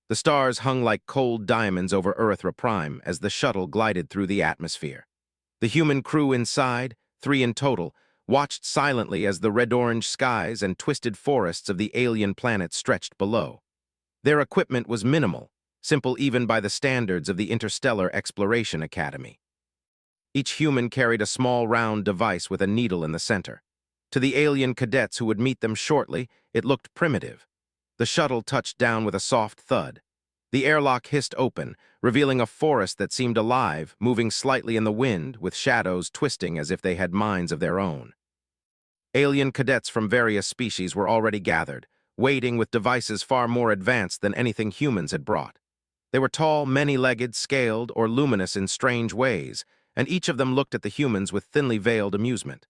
The stars hung like cold diamonds over Earthra Prime as the shuttle glided through the atmosphere. The human crew inside, 3 in total, watched silently as the red-orange skies and twisted forests of the alien planet stretched below. Their equipment was minimal, simple even by the standards of the Interstellar Exploration Academy. Each human carried a small round device with a needle in the center. To the alien cadets who would meet them shortly, it looked primitive. The shuttle touched down with a soft thud. The airlock hissed open, revealing a forest that seemed alive, moving slightly in the wind, with shadows twisting as if they had minds of their own. Alien cadets from various species were already gathered, waiting with devices far more advanced than anything humans had brought. They were tall, many-legged, scaled, or luminous in strange ways, and each of them looked at the humans with thinly veiled amusement.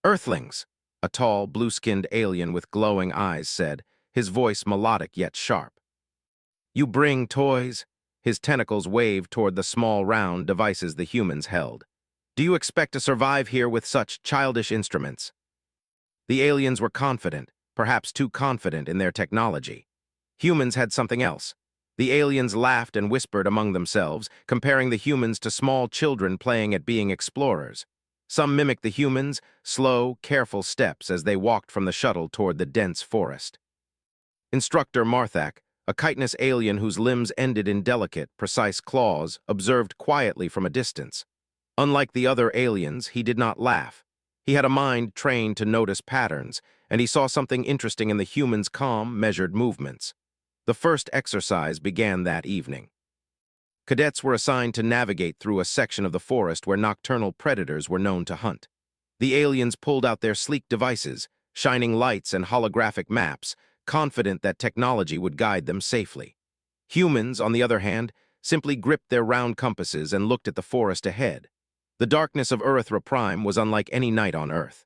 "Earthlings," a tall, blue-skinned alien with glowing eyes said, his voice melodic yet sharp. "You bring toys?" His tentacles waved toward the small, round devices the humans held. "Do you expect to survive here with such childish instruments?" The aliens were confident, perhaps too confident in their technology. Humans had something else. The aliens laughed and whispered among themselves, comparing the humans to small children playing at being explorers. Some mimicked the humans, slow, careful steps as they walked from the shuttle toward the dense forest. Instructor Marthak, a chitinous alien whose limbs ended in delicate, precise claws, observed quietly from a distance. Unlike the other aliens, he did not laugh. He had a mind trained to notice patterns, and he saw something interesting in the humans' calm, measured movements. The first exercise began that evening. Cadets were assigned to navigate through a section of the forest where nocturnal predators were known to hunt. The aliens pulled out their sleek devices, shining lights and holographic maps, confident that technology would guide them safely. Humans, on the other hand, simply gripped their round compasses and looked at the forest ahead. The darkness of Earthra Prime was unlike any night on Earth.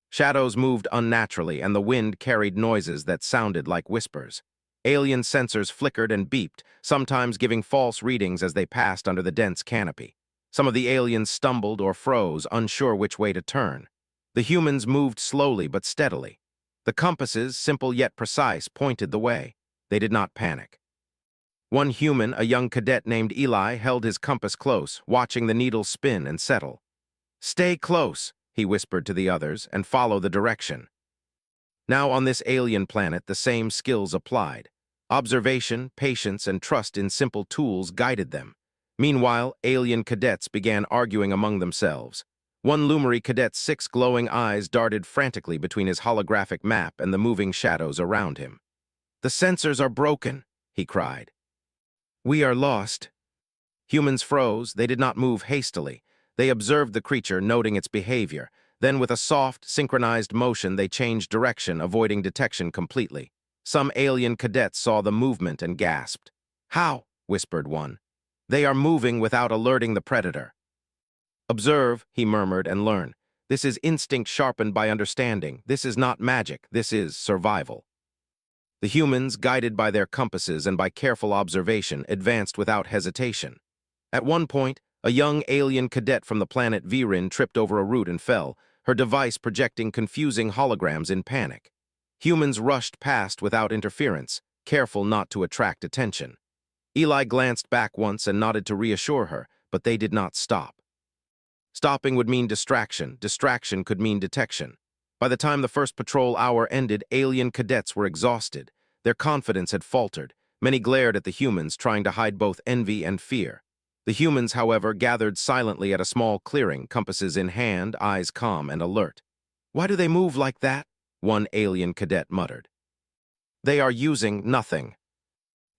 Shadows moved unnaturally, and the wind carried noises that sounded like whispers. Alien sensors flickered and beeped, sometimes giving false readings as they passed under the dense canopy. Some of the aliens stumbled or froze, unsure which way to turn. The humans moved slowly but steadily. The compasses, simple yet precise, pointed the way. They did not panic. One human, a young cadet named Eli, held his compass close, watching the needle spin and settle. "Stay close," he whispered to the others, "and follow the direction." Now on this alien planet, the same skills applied. Observation, patience, and trust in simple tools guided them. Meanwhile, alien cadets began arguing among themselves. One Lumary cadet's 6 glowing eyes darted frantically between his holographic map and the moving shadows around him. "The sensors are broken," he cried. "We are lost." Humans froze. They did not move hastily. They observed the creature, noting its behavior. Then, with a soft, synchronized motion, they changed direction, avoiding detection completely. Some alien cadets saw the movement and gasped. "How?" whispered one. "They are moving without alerting the predator." "Observe," he murmured, "and learn. This is instinct sharpened by understanding. This is not magic. This is survival." The humans, guided by their compasses and by careful observation, advanced without hesitation. At one point, a young alien cadet from the planet Virin tripped over a root and fell, her device projecting confusing holograms in panic. Humans rushed past without interference, careful not to attract attention. Eli glanced back once and nodded to reassure her, but they did not stop. Stopping would mean distraction. Distraction could mean detection. By the time the first patrol hour ended, alien cadets were exhausted. Their confidence had faltered. Many glared at the humans, trying to hide both envy and fear. The humans, however, gathered silently at a small clearing, compasses in hand, eyes calm and alert. "Why do they move like that?" one alien cadet muttered. "They are using nothing."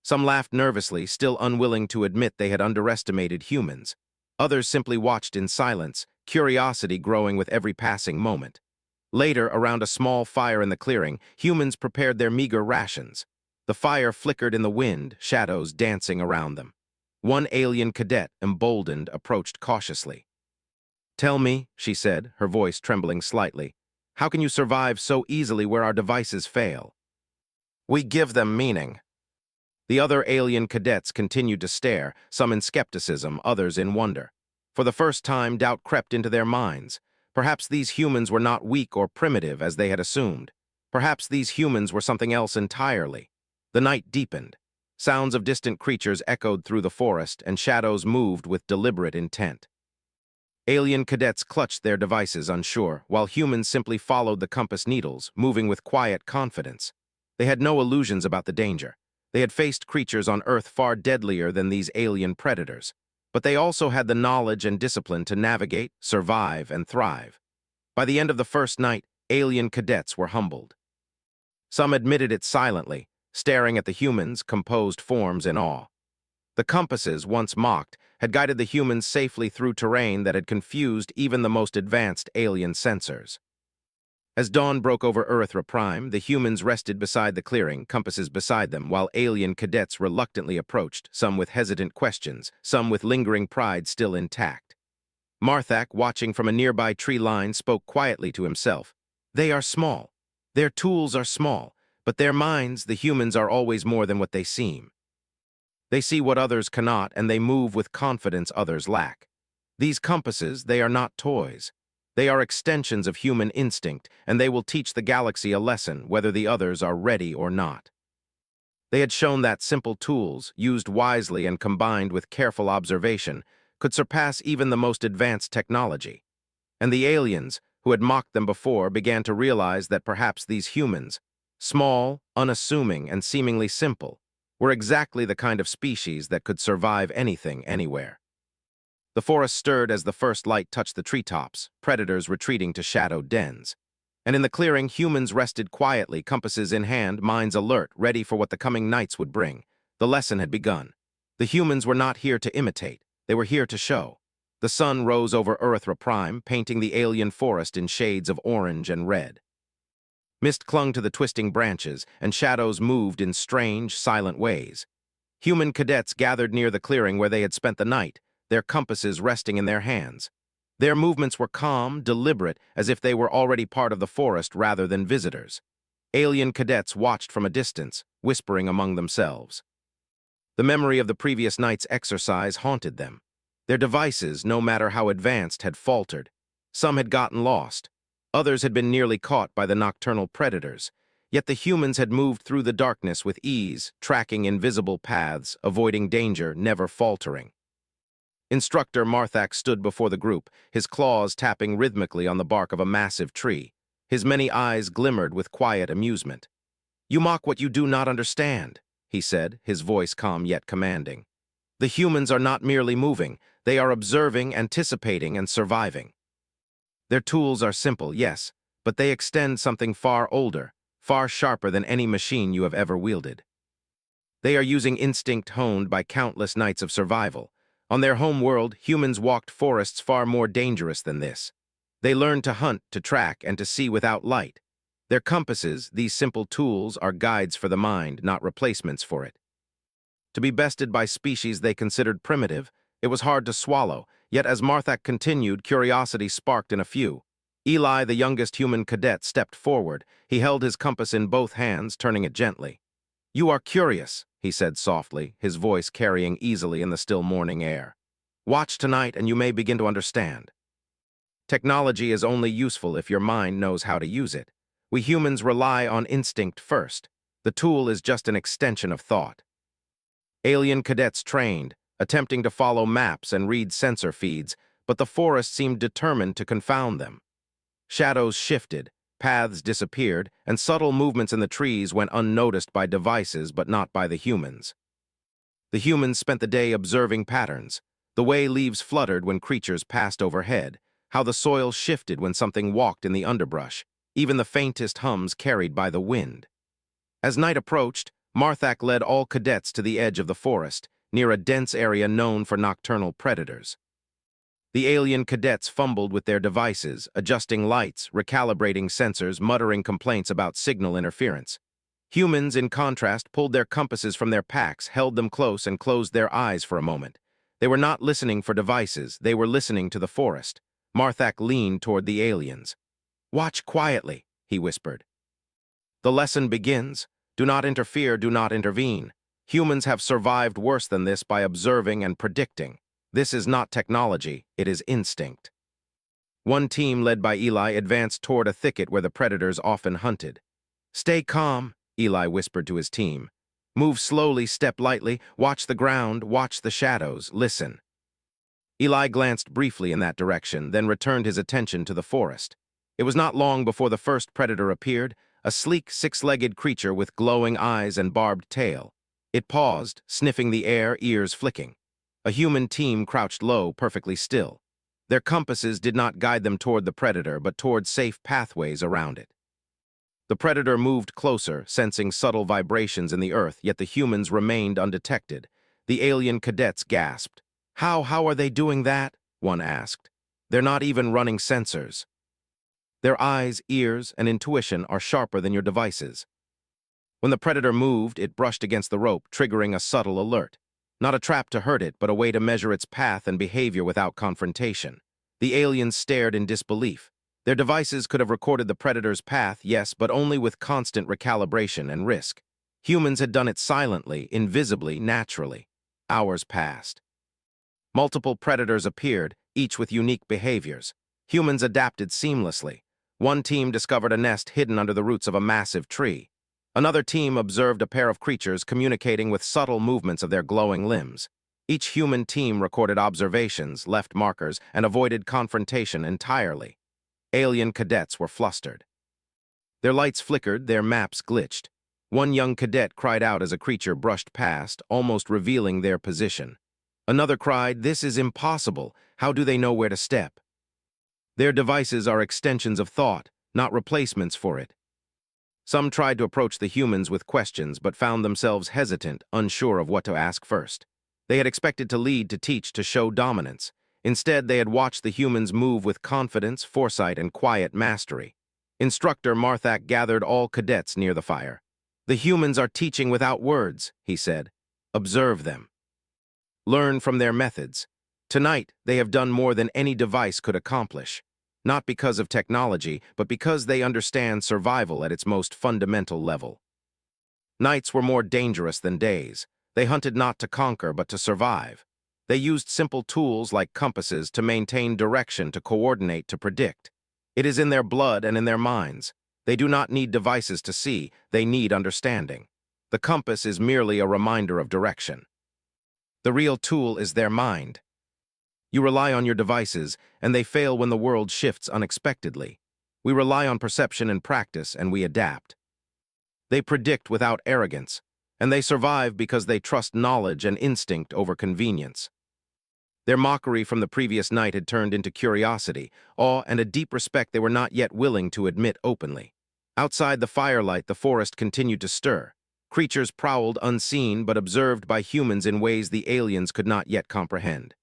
Some laughed nervously, still unwilling to admit they had underestimated humans. Others simply watched in silence, curiosity growing with every passing moment. Later, around a small fire in the clearing, humans prepared their meager rations. The fire flickered in the wind, shadows dancing around them. One alien cadet, emboldened, approached cautiously. "Tell me," she said, her voice trembling slightly, "how can you survive so easily where our devices fail?" "We give them meaning." The other alien cadets continued to stare, some in skepticism, others in wonder. For the first time, doubt crept into their minds. Perhaps these humans were not weak or primitive as they had assumed. Perhaps these humans were something else entirely. The night deepened. Sounds of distant creatures echoed through the forest, and shadows moved with deliberate intent. Alien cadets clutched their devices unsure, while humans simply followed the compass needles, moving with quiet confidence. They had no illusions about the danger. They had faced creatures on Earth far deadlier than these alien predators. But they also had the knowledge and discipline to navigate, survive, and thrive. By the end of the first night, alien cadets were humbled. Some admitted it silently, staring at the humans' composed forms in awe. The compasses, once mocked, had guided the humans safely through terrain that had confused even the most advanced alien sensors. As dawn broke over Earth Prime, the humans rested beside the clearing, compasses beside them, while alien cadets reluctantly approached, some with hesitant questions, some with lingering pride still intact. Marthak, watching from a nearby tree line, spoke quietly to himself. They are small. Their tools are small, but their minds, the humans, are always more than what they seem. They see what others cannot, and they move with confidence others lack. These compasses, they are not toys. They are extensions of human instinct, and they will teach the galaxy a lesson, whether the others are ready or not. They had shown that simple tools, used wisely and combined with careful observation, could surpass even the most advanced technology. And the aliens, who had mocked them before, began to realize that perhaps these humans, small, unassuming, and seemingly simple, were exactly the kind of species that could survive anything, anywhere. The forest stirred as the first light touched the treetops, predators retreating to shadowed dens. And in the clearing, humans rested quietly, compasses in hand, minds alert, ready for what the coming nights would bring. The lesson had begun. The humans were not here to imitate. They were here to show. The sun rose over Earth Prime, painting the alien forest in shades of orange and red. Mist clung to the twisting branches, and shadows moved in strange, silent ways. Human cadets gathered near the clearing where they had spent the night, their compasses resting in their hands. Their movements were calm, deliberate, as if they were already part of the forest rather than visitors. Alien cadets watched from a distance, whispering among themselves. The memory of the previous night's exercise haunted them. Their devices, no matter how advanced, had faltered. Some had gotten lost. Others had been nearly caught by the nocturnal predators. Yet the humans had moved through the darkness with ease, tracking invisible paths, avoiding danger, never faltering. Instructor Marthak stood before the group, his claws tapping rhythmically on the bark of a massive tree. His many eyes glimmered with quiet amusement. "You mock what you do not understand," he said, his voice calm yet commanding. "The humans are not merely moving. They are observing, anticipating, and surviving. Their tools are simple, yes, but they extend something far older, far sharper than any machine you have ever wielded. They are using instinct honed by countless nights of survival. On their home world, humans walked forests far more dangerous than this. They learned to hunt, to track, and to see without light. Their compasses, these simple tools, are guides for the mind, not replacements for it. To be bested by species they considered primitive, it was hard to swallow, yet as Marthak continued, curiosity sparked in a few. Eli, the youngest human cadet, stepped forward. He held his compass in both hands, turning it gently. "You are curious," he said softly, his voice carrying easily in the still morning air. "Watch tonight and you may begin to understand. Technology is only useful if your mind knows how to use it. We humans rely on instinct first. The tool is just an extension of thought." Alien cadets trained, attempting to follow maps and read sensor feeds, but the forest seemed determined to confound them. Shadows shifted, paths disappeared, and subtle movements in the trees went unnoticed by devices but not by the humans. The humans spent the day observing patterns, the way leaves fluttered when creatures passed overhead, how the soil shifted when something walked in the underbrush, even the faintest hums carried by the wind. As night approached, Marthak led all cadets to the edge of the forest, near a dense area known for nocturnal predators. The alien cadets fumbled with their devices, adjusting lights, recalibrating sensors, muttering complaints about signal interference. Humans, in contrast, pulled their compasses from their packs, held them close, and closed their eyes for a moment. They were not listening for devices, they were listening to the forest. Marthak leaned toward the aliens. "Watch quietly," he whispered. "The lesson begins. Do not interfere, do not intervene. Humans have survived worse than this by observing and predicting. This is not technology, it is instinct." One team, led by Eli, advanced toward a thicket where the predators often hunted. "Stay calm," Eli whispered to his team. Move slowly, step lightly, watch the ground, watch the shadows, listen. Eli glanced briefly in that direction, then returned his attention to the forest. It was not long before the first predator appeared, a sleek, six-legged creature with glowing eyes and barbed tail. It paused, sniffing the air, ears flicking. A human team crouched low, perfectly still. Their compasses did not guide them toward the predator, but toward safe pathways around it. The predator moved closer, sensing subtle vibrations in the earth, yet the humans remained undetected. The alien cadets gasped. How are they doing that? One asked. They're not even running sensors. Their eyes, ears, and intuition are sharper than your devices. When the predator moved, it brushed against the rope, triggering a subtle alert. Not a trap to hurt it, but a way to measure its path and behavior without confrontation. The aliens stared in disbelief. Their devices could have recorded the predator's path, yes, but only with constant recalibration and risk. Humans had done it silently, invisibly, naturally. Hours passed. Multiple predators appeared, each with unique behaviors. Humans adapted seamlessly. One team discovered a nest hidden under the roots of a massive tree. Another team observed a pair of creatures communicating with subtle movements of their glowing limbs. Each human team recorded observations, left markers, and avoided confrontation entirely. Alien cadets were flustered. Their lights flickered, their maps glitched. One young cadet cried out as a creature brushed past, almost revealing their position. Another cried, "This is impossible. How do they know where to step?" Their devices are extensions of thought, not replacements for it. Some tried to approach the humans with questions, but found themselves hesitant, unsure of what to ask first. They had expected to lead, to teach, to show dominance. Instead, they had watched the humans move with confidence, foresight, and quiet mastery. Instructor Marthak gathered all cadets near the fire. "The humans are teaching without words," he said. "Observe them. Learn from their methods. Tonight, they have done more than any device could accomplish. Not because of technology, but because they understand survival at its most fundamental level." Nights were more dangerous than days. They hunted not to conquer, but to survive. They used simple tools like compasses to maintain direction, to coordinate, to predict. It is in their blood and in their minds. They do not need devices to see, they need understanding. The compass is merely a reminder of direction. The real tool is their mind. You rely on your devices, and they fail when the world shifts unexpectedly. We rely on perception and practice, and we adapt. They predict without arrogance, and they survive because they trust knowledge and instinct over convenience. Their mockery from the previous night had turned into curiosity, awe, and a deep respect they were not yet willing to admit openly. Outside the firelight, the forest continued to stir. Creatures prowled unseen but observed by humans in ways the aliens could not yet comprehend.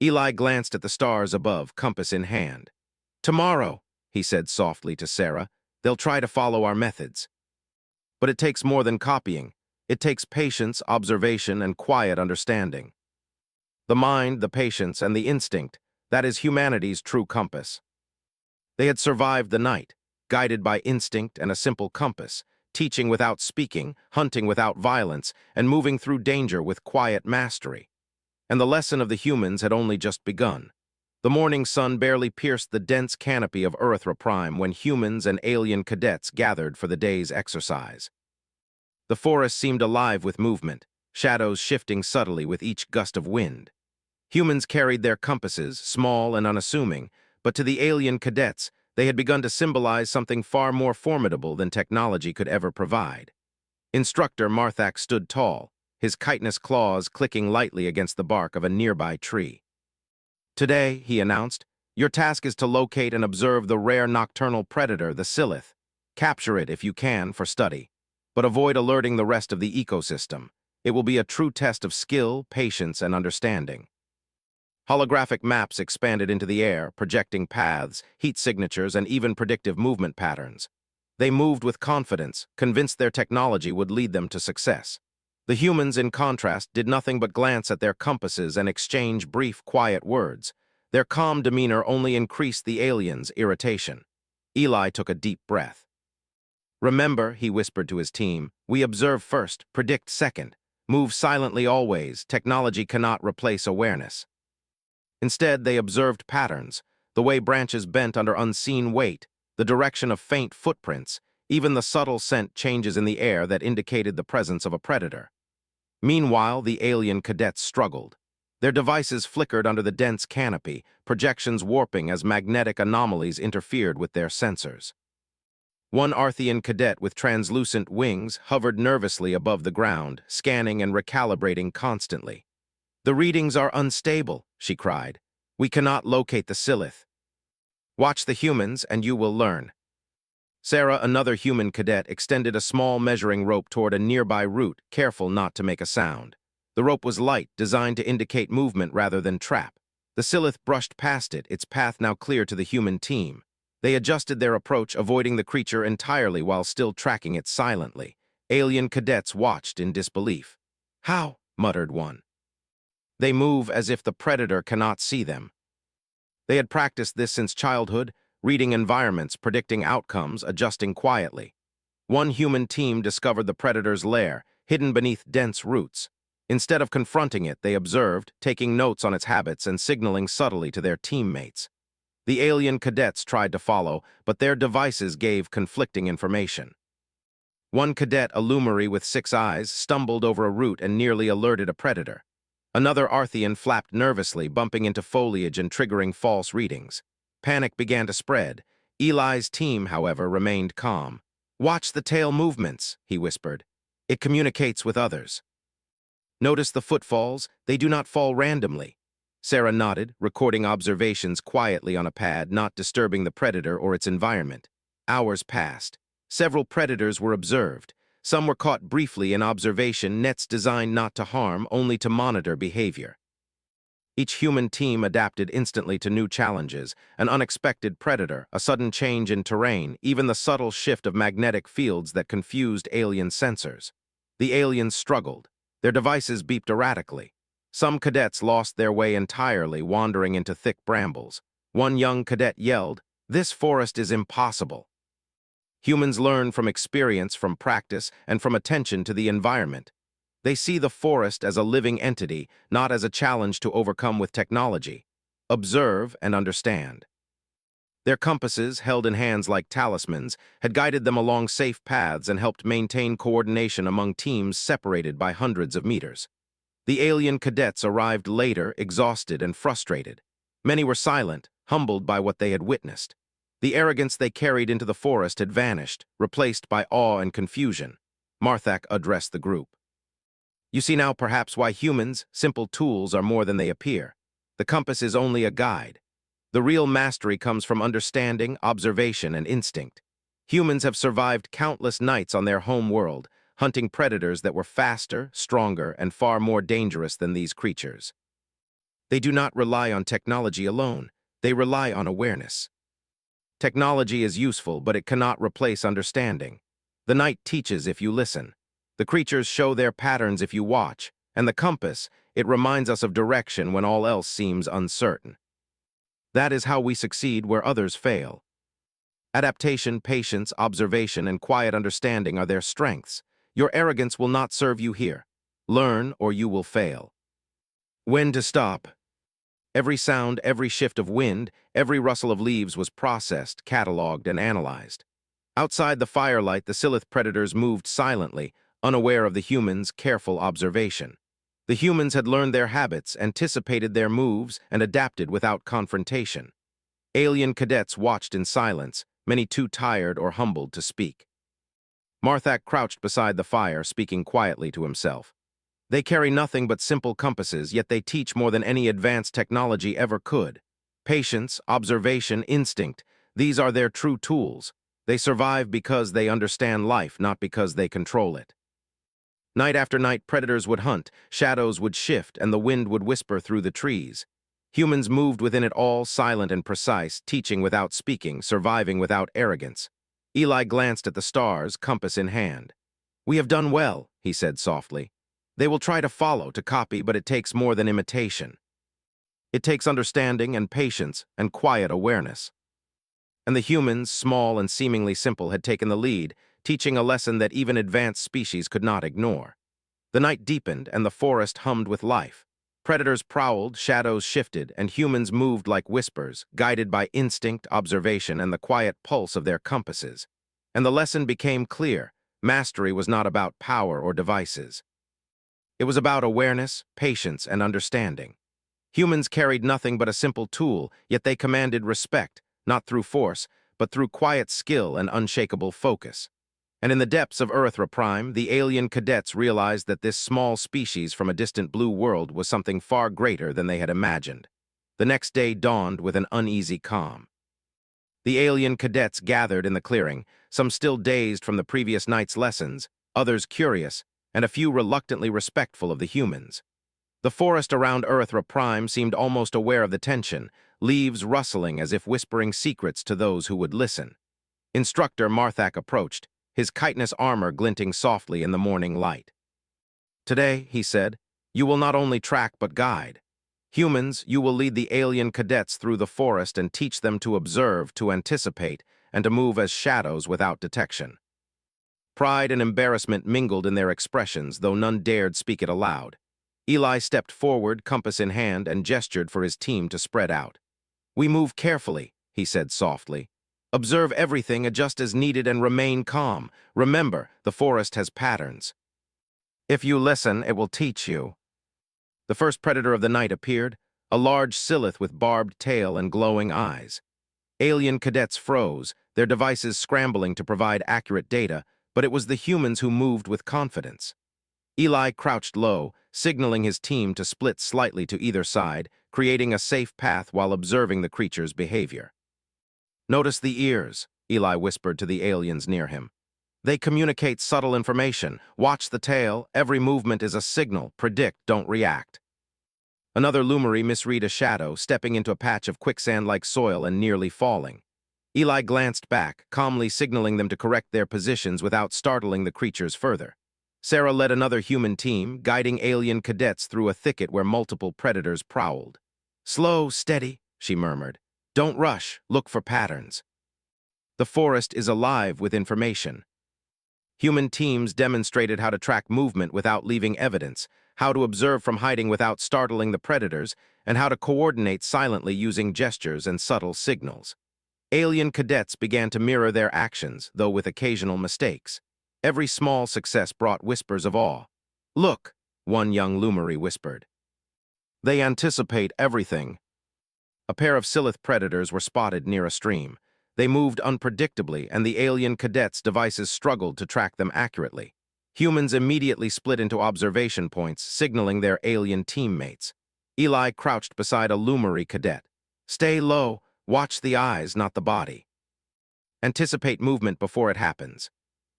Eli glanced at the stars above, compass in hand. "Tomorrow," he said softly to Sarah, "they'll try to follow our methods. But it takes more than copying. It takes patience, observation, and quiet understanding. The mind, the patience, and the instinct, that is humanity's true compass." They had survived the night, guided by instinct and a simple compass, teaching without speaking, hunting without violence, and moving through danger with quiet mastery. And the lesson of the humans had only just begun. The morning sun barely pierced the dense canopy of Earthra Prime when humans and alien cadets gathered for the day's exercise. The forest seemed alive with movement, shadows shifting subtly with each gust of wind. Humans carried their compasses, small and unassuming, but to the alien cadets, they had begun to symbolize something far more formidable than technology could ever provide. Instructor Marthak stood tall, his chitinous claws clicking lightly against the bark of a nearby tree. "Today," he announced, "your task is to locate and observe the rare nocturnal predator, the Silith. Capture it if you can for study, but avoid alerting the rest of the ecosystem. It will be a true test of skill, patience, and understanding." Holographic maps expanded into the air, projecting paths, heat signatures, and even predictive movement patterns. They moved with confidence, convinced their technology would lead them to success. The humans, in contrast, did nothing but glance at their compasses and exchange brief, quiet words. Their calm demeanor only increased the aliens' irritation. Eli took a deep breath. "Remember," he whispered to his team, "we observe first, predict second. Move silently always. Technology cannot replace awareness." Instead, they observed patterns, the way branches bent under unseen weight, the direction of faint footprints, even the subtle scent changes in the air that indicated the presence of a predator. Meanwhile, the alien cadets struggled. Their devices flickered under the dense canopy, projections warping as magnetic anomalies interfered with their sensors. One Arthian cadet with translucent wings hovered nervously above the ground, scanning and recalibrating constantly. "The readings are unstable," she cried. "We cannot locate the Silith. Watch the humans and you will learn." Sarah, another human cadet, extended a small measuring rope toward a nearby root, careful not to make a sound. The rope was light, designed to indicate movement rather than trap. The Silith brushed past it, its path now clear to the human team. They adjusted their approach, avoiding the creature entirely while still tracking it silently. Alien cadets watched in disbelief. "How?" muttered one. "They move as if the predator cannot see them." They had practiced this since childhood, reading environments, predicting outcomes, adjusting quietly. One human team discovered the predator's lair, hidden beneath dense roots. Instead of confronting it, they observed, taking notes on its habits and signaling subtly to their teammates. The alien cadets tried to follow, but their devices gave conflicting information. One cadet, a Lumari with 6 eyes, stumbled over a root and nearly alerted a predator. Another Arthian flapped nervously, bumping into foliage and triggering false readings. Panic began to spread. Eli's team, however, remained calm. "Watch the tail movements," he whispered. "It communicates with others." "Notice the footfalls, they do not fall randomly." Sarah nodded, recording observations quietly on a pad, not disturbing the predator or its environment. Hours passed. Several predators were observed. Some were caught briefly in observation, nets designed not to harm, only to monitor behavior. Each human team adapted instantly to new challenges, an unexpected predator, a sudden change in terrain, even the subtle shift of magnetic fields that confused alien sensors. The aliens struggled. Their devices beeped erratically. Some cadets lost their way entirely, wandering into thick brambles. One young cadet yelled, "This forest is impossible." Humans learn from experience, from practice, and from attention to the environment. They see the forest as a living entity, not as a challenge to overcome with technology. Observe and understand. Their compasses, held in hands like talismans, had guided them along safe paths and helped maintain coordination among teams separated by hundreds of meters. The alien cadets arrived later, exhausted and frustrated. Many were silent, humbled by what they had witnessed. The arrogance they carried into the forest had vanished, replaced by awe and confusion. Marthak addressed the group. "You see now perhaps why humans, simple tools, are more than they appear. The compass is only a guide. The real mastery comes from understanding, observation, and instinct. Humans have survived countless nights on their home world, hunting predators that were faster, stronger, and far more dangerous than these creatures. They do not rely on technology alone. They rely on awareness. Technology is useful, but it cannot replace understanding. The night teaches if you listen. The creatures show their patterns if you watch, and the compass, it reminds us of direction when all else seems uncertain. That is how we succeed where others fail. Adaptation, patience, observation, and quiet understanding are their strengths. Your arrogance will not serve you here. Learn, or you will fail. When to stop. Every sound, every shift of wind, every rustle of leaves was processed, catalogued, and analyzed. Outside the firelight, the Silith predators moved silently, unaware of the humans' careful observation. The humans had learned their habits, anticipated their moves, and adapted without confrontation. Alien cadets watched in silence, many too tired or humbled to speak. Marthak crouched beside the fire, speaking quietly to himself. They carry nothing but simple compasses, yet they teach more than any advanced technology ever could. Patience, observation, instinct, these are their true tools. They survive because they understand life, not because they control it. Night after night, predators would hunt, shadows would shift, and the wind would whisper through the trees. Humans moved within it all, silent and precise, teaching without speaking, surviving without arrogance. Eli glanced at the stars, compass in hand. "We have done well," he said softly. "They will try to follow, to copy, but it takes more than imitation. It takes understanding and patience and quiet awareness." And the humans, small and seemingly simple, had taken the lead, teaching a lesson that even advanced species could not ignore. The night deepened, and the forest hummed with life. Predators prowled, shadows shifted, and humans moved like whispers, guided by instinct, observation, and the quiet pulse of their compasses. And the lesson became clear. Mastery was not about power or devices. It was about awareness, patience, and understanding. Humans carried nothing but a simple tool, yet they commanded respect, not through force, but through quiet skill and unshakable focus. And in the depths of Earthra Prime, the alien cadets realized that this small species from a distant blue world was something far greater than they had imagined. The next day dawned with an uneasy calm. The alien cadets gathered in the clearing, some still dazed from the previous night's lessons, others curious, and a few reluctantly respectful of the humans. The forest around Earthra Prime seemed almost aware of the tension, leaves rustling as if whispering secrets to those who would listen. Instructor Marthak approached, his chitinous armor glinting softly in the morning light. "Today," he said, "you will not only track but guide. Humans, you will lead the alien cadets through the forest and teach them to observe, to anticipate, and to move as shadows without detection." Pride and embarrassment mingled in their expressions, though none dared speak it aloud. Eli stepped forward, compass in hand, and gestured for his team to spread out. "We move carefully," he said softly. "Observe everything, adjust as needed, and remain calm. Remember, the forest has patterns. If you listen, it will teach you." The first predator of the night appeared, a large Silith with barbed tail and glowing eyes. Alien cadets froze, their devices scrambling to provide accurate data, but it was the humans who moved with confidence. Eli crouched low, signaling his team to split slightly to either side, creating a safe path while observing the creature's behavior. "Notice the ears," Eli whispered to the aliens near him. "They communicate subtle information. Watch the tail. Every movement is a signal. Predict, don't react." Another Lumary misread a shadow, stepping into a patch of quicksand-like soil and nearly falling. Eli glanced back, calmly signaling them to correct their positions without startling the creatures further. Sarah led another human team, guiding alien cadets through a thicket where multiple predators prowled. "Slow, steady," she murmured. "Don't rush. Look for patterns." The forest is alive with information. Human teams demonstrated how to track movement without leaving evidence, how to observe from hiding without startling the predators, and how to coordinate silently using gestures and subtle signals. Alien cadets began to mirror their actions, though with occasional mistakes. Every small success brought whispers of awe. "Look," one young Lumary whispered. "They anticipate everything." A pair of Silith predators were spotted near a stream. They moved unpredictably, and the alien cadets' devices struggled to track them accurately. Humans immediately split into observation points, signaling their alien teammates. Eli crouched beside a Lumary cadet. "Stay low. Watch the eyes, not the body. Anticipate movement before it happens."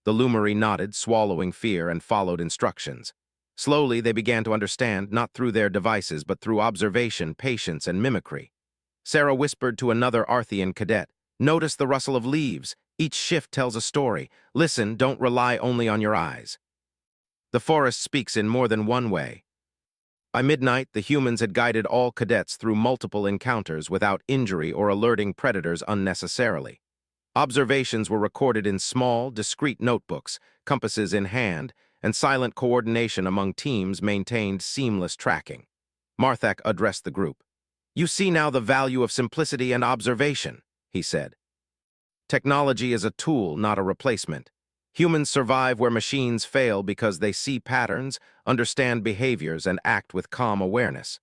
The Lumary nodded, swallowing fear, and followed instructions. Slowly, they began to understand, not through their devices, but through observation, patience, and mimicry. Sarah whispered to another Arthian cadet, "Notice the rustle of leaves. Each shift tells a story. Listen, don't rely only on your eyes." The forest speaks in more than one way. By midnight, the humans had guided all cadets through multiple encounters without injury or alerting predators unnecessarily. Observations were recorded in small, discreet notebooks, compasses in hand, and silent coordination among teams maintained seamless tracking. Marthak addressed the group. "You see now the value of simplicity and observation," he said. "Technology is a tool, not a replacement. Humans survive where machines fail because they see patterns, understand behaviors, and act with calm awareness.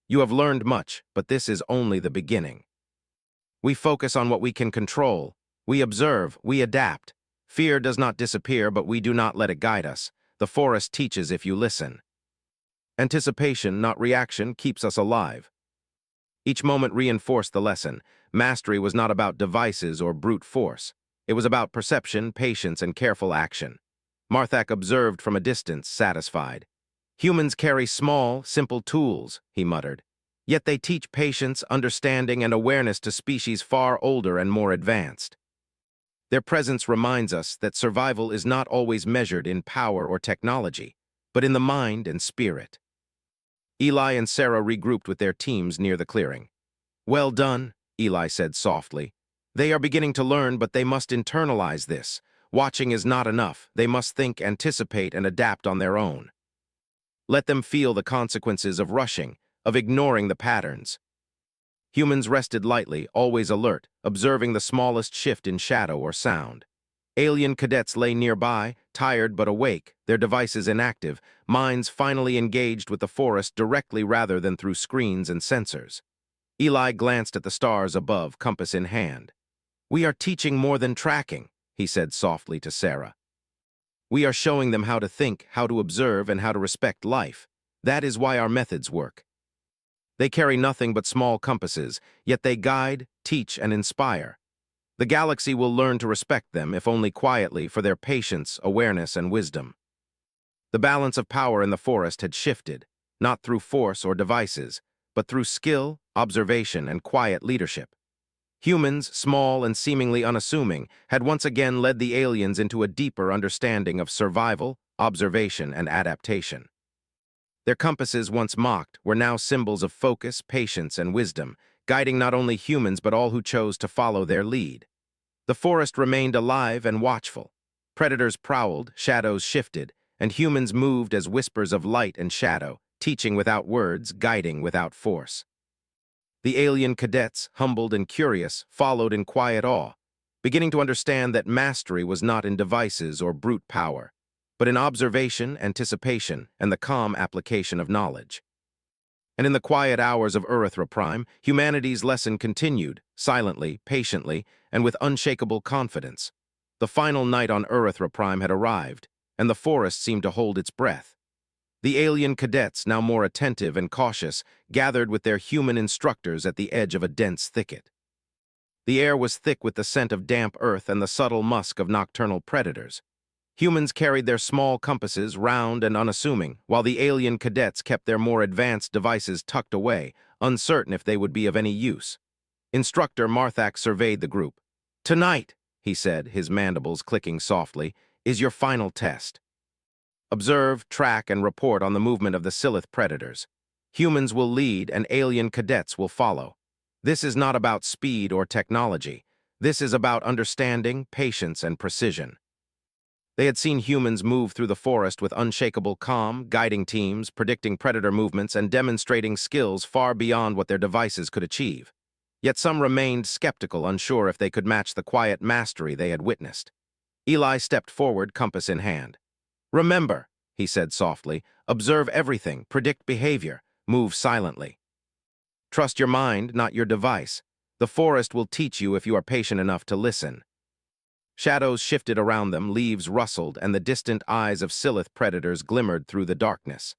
You have learned much, but this is only the beginning. We focus on what we can control. We observe, we adapt. Fear does not disappear, but we do not let it guide us. The forest teaches if you listen. Anticipation, not reaction, keeps us alive." Each moment reinforced the lesson. Mastery was not about devices or brute force. It was about perception, patience, and careful action. Marthak observed from a distance, satisfied. "Humans carry small, simple tools," he muttered. "Yet they teach patience, understanding, and awareness to species far older and more advanced." Their presence reminds us that survival is not always measured in power or technology, but in the mind and spirit. Eli and Sarah regrouped with their teams near the clearing. "Well done," Eli said softly. "They are beginning to learn, but they must internalize this. Watching is not enough. They must think, anticipate, and adapt on their own. Let them feel the consequences of rushing, of ignoring the patterns." Humans rested lightly, always alert, observing the smallest shift in shadow or sound. Alien cadets lay nearby, tired but awake, their devices inactive, minds finally engaged with the forest directly rather than through screens and sensors. Eli glanced at the stars above, compass in hand. "We are teaching more than tracking," he said softly to Sarah. "We are showing them how to think, how to observe, and how to respect life. That is why our methods work. They carry nothing but small compasses, yet they guide, teach, and inspire. The galaxy will learn to respect them, if only quietly, for their patience, awareness, and wisdom." The balance of power in the forest had shifted, not through force or devices, but through skill, observation, and quiet leadership. Humans, small and seemingly unassuming, had once again led the aliens into a deeper understanding of survival, observation, and adaptation. Their compasses, once mocked, were now symbols of focus, patience, and wisdom, guiding not only humans but all who chose to follow their lead. The forest remained alive and watchful. Predators prowled, shadows shifted, and humans moved as whispers of light and shadow, teaching without words, guiding without force. The alien cadets, humbled and curious, followed in quiet awe, beginning to understand that mastery was not in devices or brute power, but in observation, anticipation, and the calm application of knowledge. And in the quiet hours of Erythra Prime, humanity's lesson continued, silently, patiently, and with unshakable confidence. The final night on Erythra Prime had arrived, and the forest seemed to hold its breath. The alien cadets, now more attentive and cautious, gathered with their human instructors at the edge of a dense thicket. The air was thick with the scent of damp earth and the subtle musk of nocturnal predators. Humans carried their small compasses, round and unassuming, while the alien cadets kept their more advanced devices tucked away, uncertain if they would be of any use. Instructor Marthak surveyed the group. "Tonight," he said, his mandibles clicking softly, "is your final test. Observe, track, and report on the movement of the Silith predators. Humans will lead and alien cadets will follow. This is not about speed or technology. This is about understanding, patience, and precision." They had seen humans move through the forest with unshakable calm, guiding teams, predicting predator movements, and demonstrating skills far beyond what their devices could achieve. Yet some remained skeptical, unsure if they could match the quiet mastery they had witnessed. Eli stepped forward, compass in hand. "Remember," he said softly, "observe everything, predict behavior, move silently. Trust your mind, not your device. The forest will teach you if you are patient enough to listen." Shadows shifted around them, leaves rustled, and the distant eyes of Silith predators glimmered through the darkness.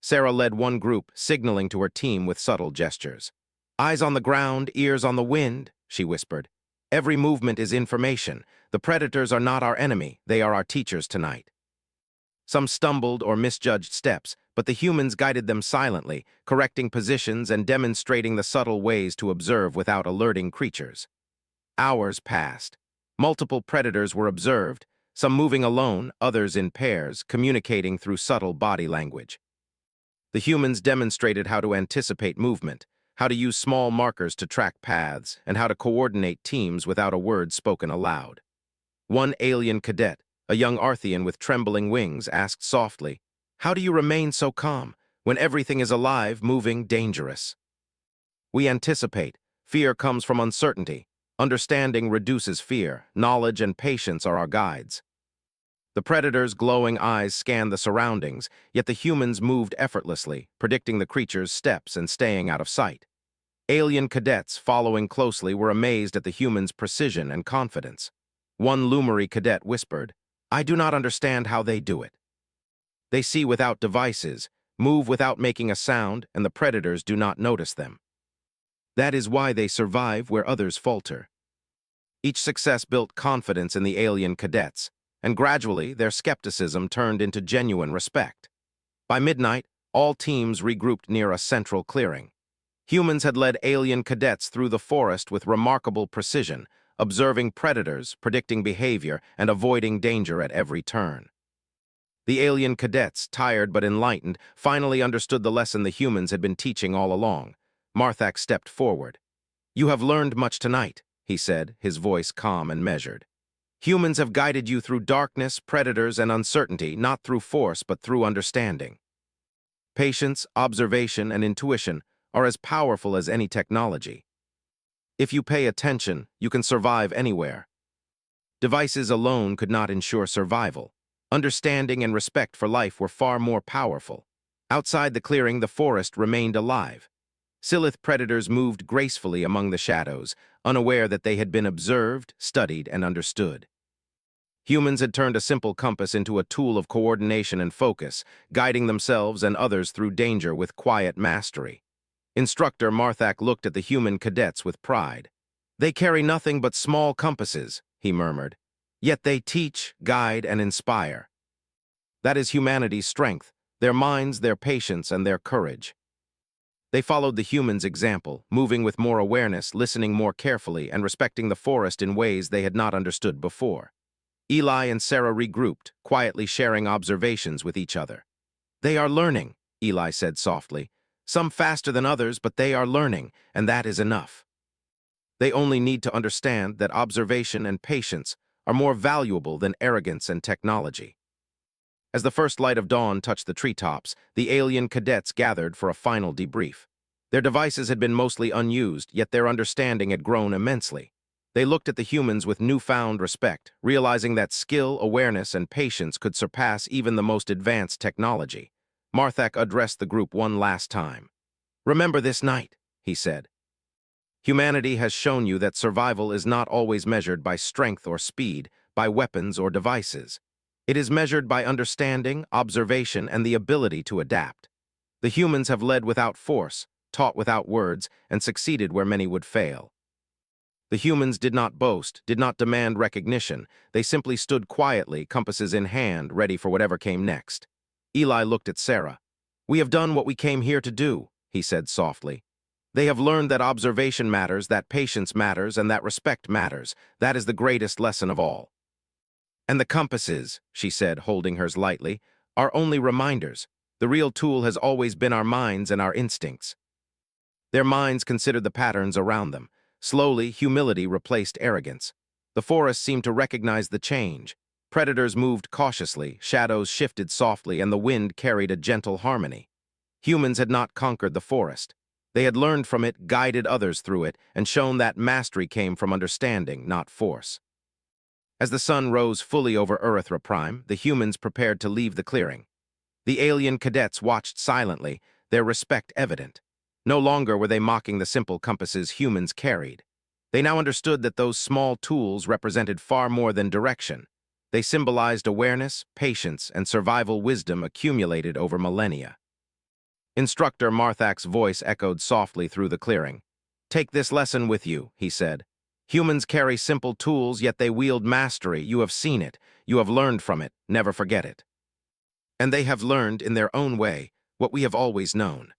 Sarah led one group, signaling to her team with subtle gestures. "Eyes on the ground, ears on the wind," she whispered. "Every movement is information. The predators are not our enemy, they are our teachers tonight." Some stumbled or misjudged steps, but the humans guided them silently, correcting positions and demonstrating the subtle ways to observe without alerting creatures. Hours passed. Multiple predators were observed, some moving alone, others in pairs, communicating through subtle body language. The humans demonstrated how to anticipate movement, how to use small markers to track paths, and how to coordinate teams without a word spoken aloud. One alien cadet, a young Arthian with trembling wings, asked softly, "How do you remain so calm when everything is alive, moving, dangerous?" "We anticipate. Fear comes from uncertainty. Understanding reduces fear. Knowledge and patience are our guides." The predator's glowing eyes scanned the surroundings, yet the humans moved effortlessly, predicting the creature's steps and staying out of sight. Alien cadets, following closely, were amazed at the humans' precision and confidence. One Lumary cadet whispered, "I do not understand how they do it. They see without devices, move without making a sound, and the predators do not notice them. That is why they survive where others falter." Each success built confidence in the alien cadets, and gradually their skepticism turned into genuine respect. By midnight, all teams regrouped near a central clearing. Humans had led alien cadets through the forest with remarkable precision, observing predators, predicting behavior, and avoiding danger at every turn. The alien cadets, tired but enlightened, finally understood the lesson the humans had been teaching all along. Marthak stepped forward. "You have learned much tonight," he said, his voice calm and measured. "Humans have guided you through darkness, predators, and uncertainty, not through force but through understanding. Patience, observation, and intuition are as powerful as any technology. If you pay attention, you can survive anywhere." Devices alone could not ensure survival. Understanding and respect for life were far more powerful. Outside the clearing, the forest remained alive. Silith predators moved gracefully among the shadows, unaware that they had been observed, studied, and understood. Humans had turned a simple compass into a tool of coordination and focus, guiding themselves and others through danger with quiet mastery. Instructor Marthak looked at the human cadets with pride. "They carry nothing but small compasses," he murmured. "Yet they teach, guide, and inspire. That is humanity's strength, their minds, their patience, and their courage." They followed the humans' example, moving with more awareness, listening more carefully, and respecting the forest in ways they had not understood before. Eli and Sarah regrouped, quietly sharing observations with each other. "They are learning," Eli said softly. "Some faster than others, but they are learning, and that is enough. They only need to understand that observation and patience are more valuable than arrogance and technology." As the first light of dawn touched the treetops, the alien cadets gathered for a final debrief. Their devices had been mostly unused, yet their understanding had grown immensely. They looked at the humans with newfound respect, realizing that skill, awareness, and patience could surpass even the most advanced technology. Marthak addressed the group one last time. "Remember this night," he said. "Humanity has shown you that survival is not always measured by strength or speed, by weapons or devices. It is measured by understanding, observation, and the ability to adapt. The humans have led without force, taught without words, and succeeded where many would fail. The humans did not boast, did not demand recognition. They simply stood quietly, compasses in hand, ready for whatever came next." Eli looked at Sarah. "We have done what we came here to do," he said softly. "They have learned that observation matters, that patience matters, and that respect matters. That is the greatest lesson of all. And the compasses," she said, holding hers lightly, "are only reminders. The real tool has always been our minds and our instincts." Their minds considered the patterns around them. Slowly, humility replaced arrogance. The forest seemed to recognize the change. Predators moved cautiously, shadows shifted softly, and the wind carried a gentle harmony. Humans had not conquered the forest. They had learned from it, guided others through it, and shown that mastery came from understanding, not force. As the sun rose fully over Erythra Prime, the humans prepared to leave the clearing. The alien cadets watched silently, their respect evident. No longer were they mocking the simple compasses humans carried. They now understood that those small tools represented far more than direction. They symbolized awareness, patience, and survival wisdom accumulated over millennia. Instructor Marthak's voice echoed softly through the clearing. "Take this lesson with you," he said. "Humans carry simple tools, yet they wield mastery. You have seen it. You have learned from it. Never forget it." And they have learned, in their own way, what we have always known.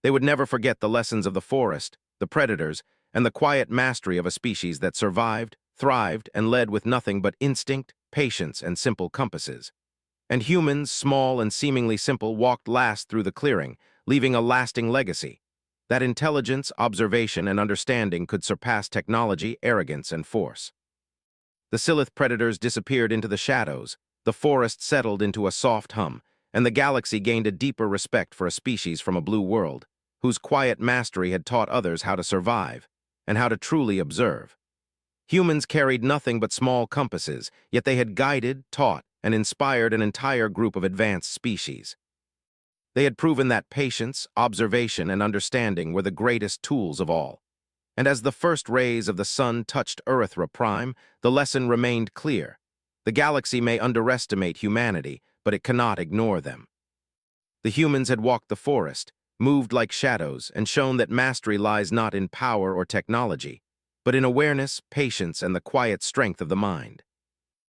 They would never forget the lessons of the forest, the predators, and the quiet mastery of a species that survived, thrived, and led with nothing but instinct, patience, and simple compasses. And humans, small and seemingly simple, walked last through the clearing, leaving a lasting legacy. That intelligence, observation, and understanding could surpass technology, arrogance, and force. The Silith predators disappeared into the shadows, the forest settled into a soft hum, and the galaxy gained a deeper respect for a species from a blue world, whose quiet mastery had taught others how to survive, and how to truly observe. Humans carried nothing but small compasses, yet they had guided, taught, and inspired an entire group of advanced species. They had proven that patience, observation, and understanding were the greatest tools of all. And as the first rays of the sun touched Erythra Prime, the lesson remained clear. The galaxy may underestimate humanity, but it cannot ignore them. The humans had walked the forest, moved like shadows, and shown that mastery lies not in power or technology, but in awareness, patience, and the quiet strength of the mind.